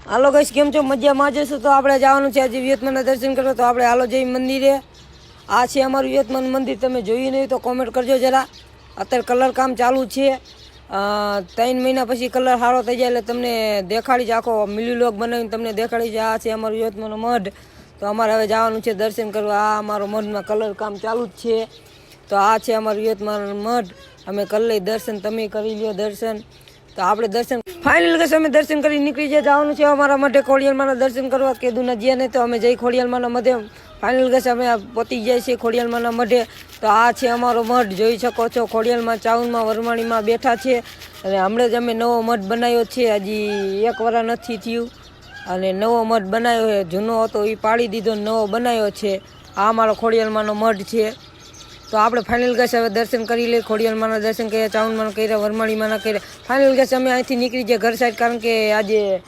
હાલો guys, કેમ છો? મજામાં જશું. તો આપણે જવાનું છે આજે વિયતમાનના દર્શન કરવા. તો આપણે હાલો જઈ મંદિરે. આ છે અમારું વિયતમાન મંદિર. તમે જોયું નહીં તો કોમેન્ટ કરજો જરા. અત્યારે કલર કામ ચાલુ છે. 3 મહિના પછી કલર સારો થઈ જાય એટલે તમને દેખાડી આખો મિલી લોક બનાવીને તમને દેખાડી છે. આ છે અમારું વિયતમાનનો મઢ. તો અમારે હવે જવાનું છે દર્શન કરવા. આ અમારો મઢમાં કલર કામ ચાલુ જ છે. તો આ છે અમારું વિયતમાન મઢ. અમે કરી લઈ દર્શન, તમે કરી લ્યો દર્શન. તો આપણે દર્શન ફાઇનલ કે અમે દર્શન કરી નીકળી જાય. જવાનું છે અમારા મઢે ખોડિયાલમાના દર્શન કરવા. કીધું ન જ્યાં નહીં તો અમે જઈ ખોડિયાલમાના મઢે. ફાઇનલ કે અમે પહોંચી જાય છે ખોડિયાલમાના મઢે. તો આ છે અમારો મઢ, જોઈ શકો છો. ખોડિયાલમાં ચાઉનમાં વરમાણીમાં બેઠા છે. અને હમણાં જ અમે નવો મઢ બનાવ્યો છે. હજી 1 વર્ષ નથી થયું અને નવો મઢ બનાવ્યો છે. જૂનો હતો એ પાડી દીધો, નવો બનાવ્યો છે. આ અમારો ખોડિયાલમાનો મઢ છે. તો આપણે ફાઇનલ ગેસ હવે દર્શન કરી લઈએ. ખોડિયાલમાના દર્શન કર્યા, ચાઉનમાના કર્યા, વરમાળીમાના કર્યા. ફાઇનલ ગેસ અમે અહીંથી નીકળી જાય ઘર સાઈડ, કારણ કે આજે